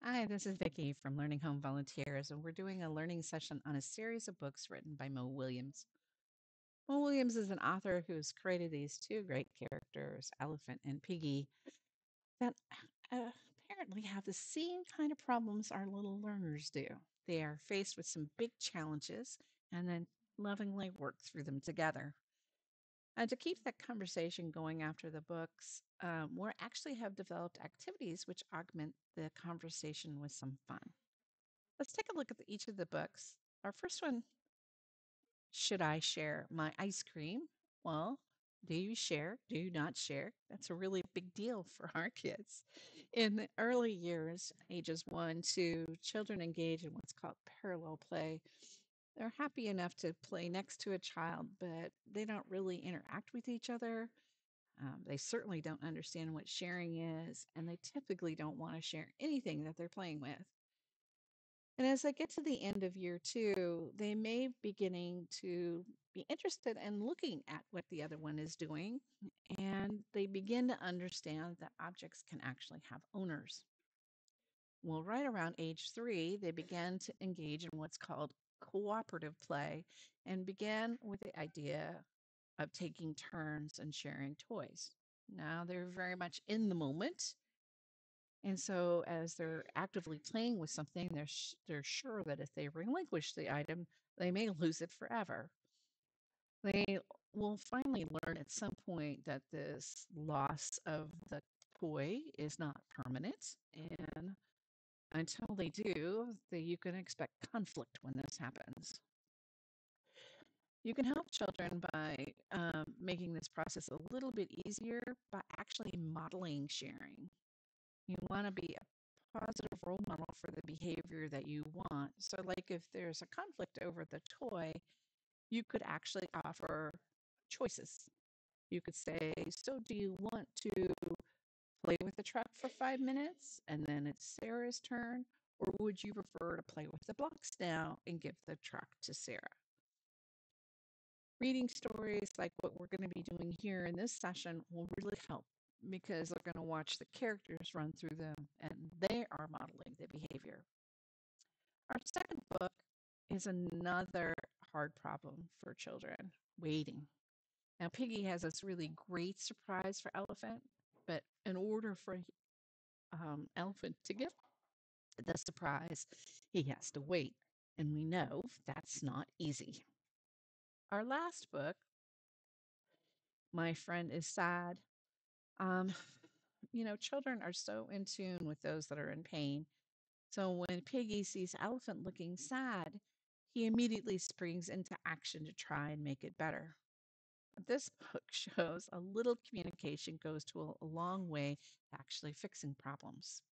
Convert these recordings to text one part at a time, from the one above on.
Hi, this is Vicki from Learning Home Volunteers, and we're doing a learning session on a series of books written by Mo Williams. Mo Williams is an author who's created these two great characters, Elephant and Piggie, that apparently have the same kind of problems our little learners do. They are faced with some big challenges and then lovingly work through them together. And to keep that conversation going after the books, we actually have developed activities which augment the conversation with some fun. Let's take a look at each of the books. Our first one, should I share my ice cream? Well, do you share? Do you not share? That's a really big deal for our kids. In the early years, ages 1, 2, children engage in what's called parallel play. They're happy enough to play next to a child, but they don't really interact with each other. They certainly don't understand what sharing is, and they typically don't want to share anything that they're playing with. And as I get to the end of year 2, they may beginning to be interested in looking at what the other one is doing, and they begin to understand that objects can actually have owners. Well, right around age 3, they began to engage in what's called cooperative play and began with the idea of taking turns and sharing toys. Now they're very much in the moment, and so, as they're actively playing with something, they're sure that if they relinquish the item, they may lose it forever. They will finally learn at some point that this loss of the toy is not permanent, and until they do, you can expect conflict when this happens. You can help children by making this process a little bit easier by actually modeling sharing. You want to be a positive role model for the behavior that you want. So, like if there's a conflict over the toy, you could actually offer choices. You could say, so do you want to play with the truck for 5 minutes and then it's Sarah's turn? Or would you prefer to play with the blocks now and give the truck to Sarah? Reading stories like what we're going to be doing here in this session will really help because they're going to watch the characters run through them and they are modeling the behavior. Our second book is another hard problem for children, waiting. Now, Piggy has this really great surprise for Elephant, but in order for Elephant to get the surprise, he has to wait. And we know that's not easy. Our last book, My Friend is Sad. Um, children are so in tune with those that are in pain. So when Piggy sees Elephant looking sad, he immediately springs into action to try and make it better. This book shows a little communication goes to a long way to actually fixing problems.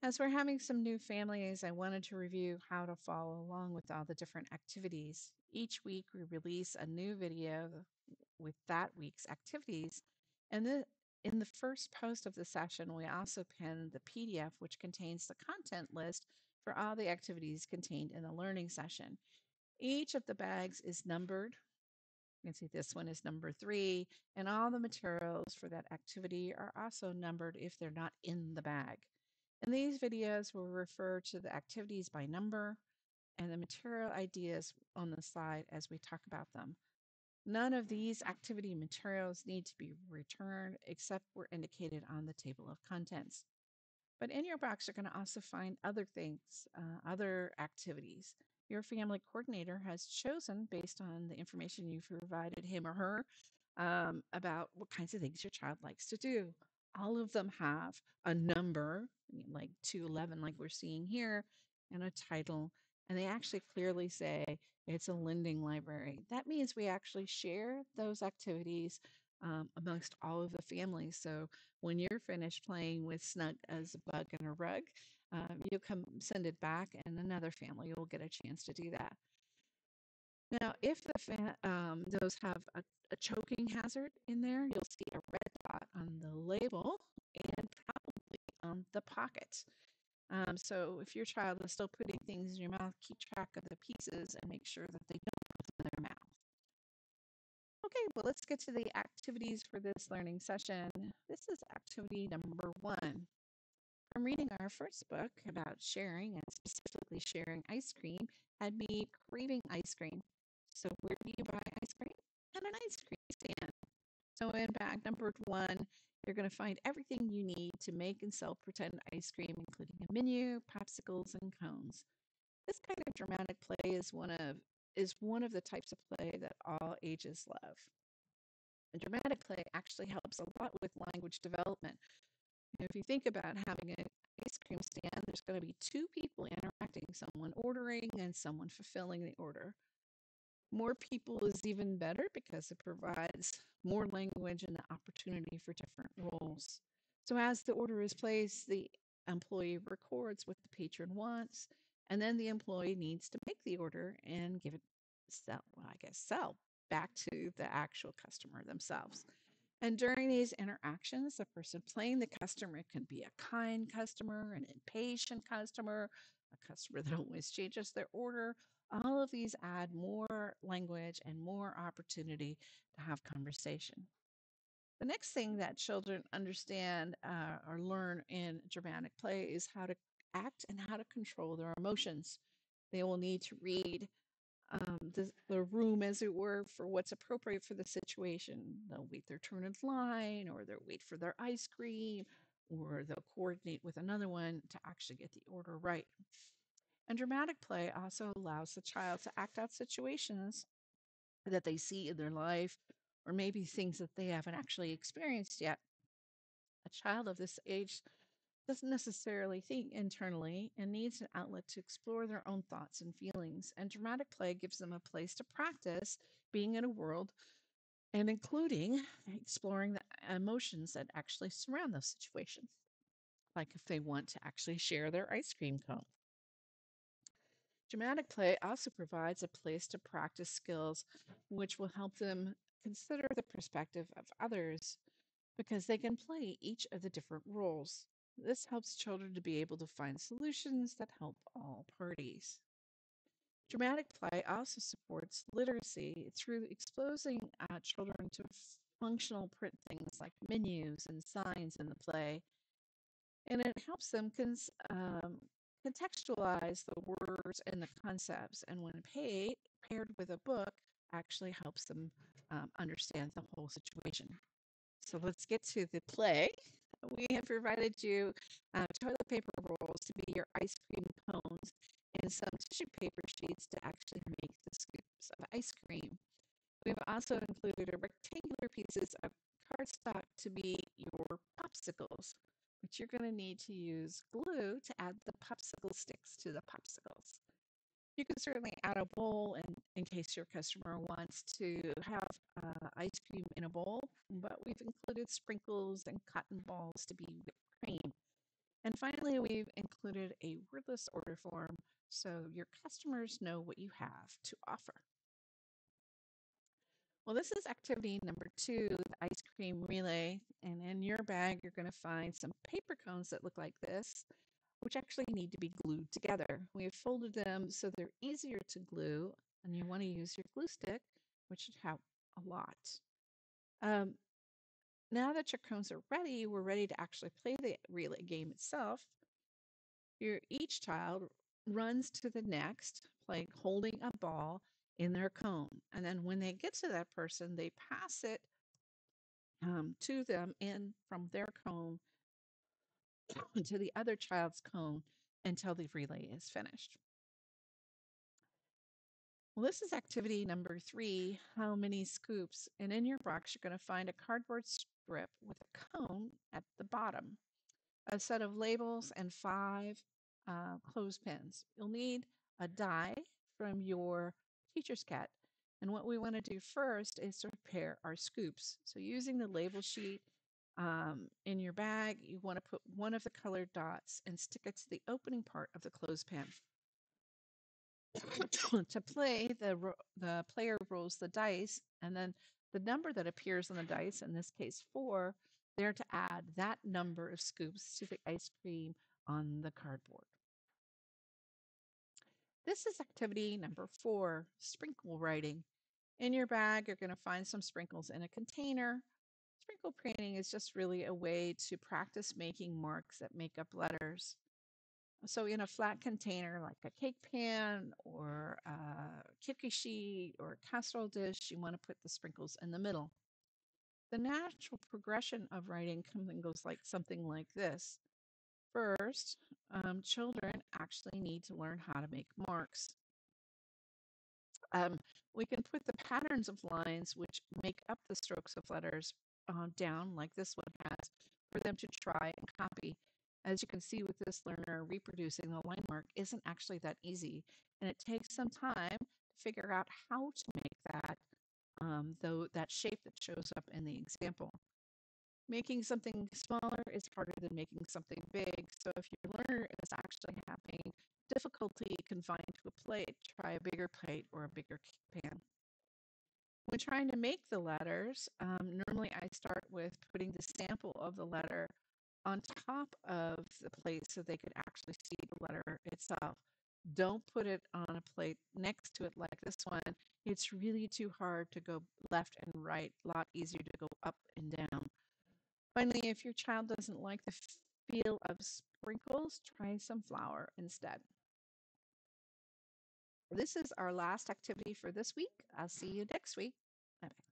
As we're having some new families, I wanted to review how to follow along with all the different activities. Each week, we release a new video with that week's activities. And in the first post of the session, we also pin the PDF, which contains the content list for all the activities contained in the learning session. Each of the bags is numbered. You can see this one is number 3, and all the materials for that activity are also numbered if they're not in the bag. And these videos will refer to the activities by number and the material ideas on the slide as we talk about them. None of these activity materials need to be returned except where indicated on the table of contents. But in your box, you're going to also find other things, other activities. Your family coordinator has chosen, based on the information you've provided him or her, about what kinds of things your child likes to do. All of them have a number, like 211, like we're seeing here, and a title. And they actually clearly say it's a lending library. That means we actually share those activities amongst all of the families. So when you're finished playing with Snug as a bug and a rug, you'll come send it back, and another family will get a chance to do that. Now, if those have a choking hazard in there, you'll see a red dot on the label and probably on the pocket. So if your child is still putting things in your mouth, keep track of the pieces and make sure that they don't put them in their mouth. Okay, well, let's get to the activities for this learning session. This is activity number 1. from reading our first book about sharing and specifically sharing ice cream had me craving ice cream. So, where do you buy ice cream? At an ice cream stand. So, in bag number one, you're going to find everything you need to make and sell pretend ice cream, including a menu, popsicles, and cones. This kind of dramatic play is one of the types of play that all ages love. And dramatic play actually helps a lot with language development. If you think about having an ice cream stand, there's going to be two people interacting, someone ordering and someone fulfilling the order. More people is even better because it provides more language and the opportunity for different roles. So, as the order is placed, the employee records what the patron wants, and then the employee needs to make the order and give it sell back to the actual customer themselves. And during these interactions, the person playing the customer can be a kind customer, an impatient customer, a customer that always changes their order. All of these add more language and more opportunity to have conversation. The next thing that children understand or learn in dramatic play is how to act and how to control their emotions. They will need to read the room, as it were, for what's appropriate for the situation. They'll wait their turn in line, or they'll wait for their ice cream, or they'll coordinate with another one to actually get the order right. And dramatic play also allows the child to act out situations that they see in their life, or maybe things that they haven't actually experienced yet. A child of this age doesn't necessarily think internally and needs an outlet to explore their own thoughts and feelings. And dramatic play gives them a place to practice being in a world and including exploring the emotions that actually surround those situations, like if they want to actually share their ice cream cone. Dramatic play also provides a place to practice skills which will help them consider the perspective of others because they can play each of the different roles. This helps children to be able to find solutions that help all parties. Dramatic play also supports literacy through exposing children to functional print things like menus and signs in the play, and it helps them contextualize the words and the concepts. And when paired with a book, actually helps them understand the whole situation. So let's get to the play. We have provided you toilet paper rolls to be your ice cream cones and some tissue paper sheets to actually make the scoops of ice cream. We've also included a rectangular pieces of cardstock to be your popsicles, but you're going to need to use glue to add the popsicle sticks to the popsicles. You can certainly add a bowl in case your customer wants to have ice cream in a bowl, but we've included sprinkles and cotton balls to be whipped cream. And finally, we've included a wordless order form so your customers know what you have to offer. Well, this is activity number two, the ice cream relay. And in your bag, you're going to find some paper cones that look like this, which actually need to be glued together. We have folded them so they're easier to glue, and you want to use your glue stick, which should help a lot. Um, Now that your cones are ready, we're ready to actually play the relay game itself. Each child runs to the next, like holding a ball in their cone. And then when they get to that person, they pass it to them in from their cone to the other child's cone until the relay is finished. Well, this is activity number three, how many scoops? And in your box, you're going to find a cardboard strip with a cone at the bottom, a set of labels, and five clothespins. You'll need a die from your teacher's kit. And what we want to do first is to prepare our scoops. So using the label sheet in your bag, you want to put one of the colored dots and stick it to the opening part of the clothespin. To play, the player rolls the dice, and then the number that appears on the dice, in this case 4, they're to add that number of scoops to the ice cream on the cardboard. This is activity number 4, sprinkle writing. In your bag, you're going to find some sprinkles in a container. Sprinkle painting is just really a way to practice making marks that make up letters. So, in a flat container like a cake pan or a cookie sheet or a casserole dish, you want to put the sprinkles in the middle. The natural progression of writing comes and goes like something like this. First, children actually need to learn how to make marks. Um, we can put the patterns of lines which make up the strokes of letters down like this one has for them to try and copy. As you can see with this learner, reproducing the line mark isn't actually that easy, and it takes some time to figure out how to make that, though that shape that shows up in the example. Making something smaller is harder than making something big. So if your learner is actually having difficulty confined to a plate, try a bigger plate or a bigger pan. When trying to make the letters, normally I start with putting the sample of the letter on top of the plate so they could actually see the letter itself. Don't put it on a plate next to it like this one. It's really too hard to go left and right, a lot easier to go up and down. Finally, if your child doesn't like the feel of sprinkles, try some flour instead. This is our last activity for this week. I'll see you next week. Bye.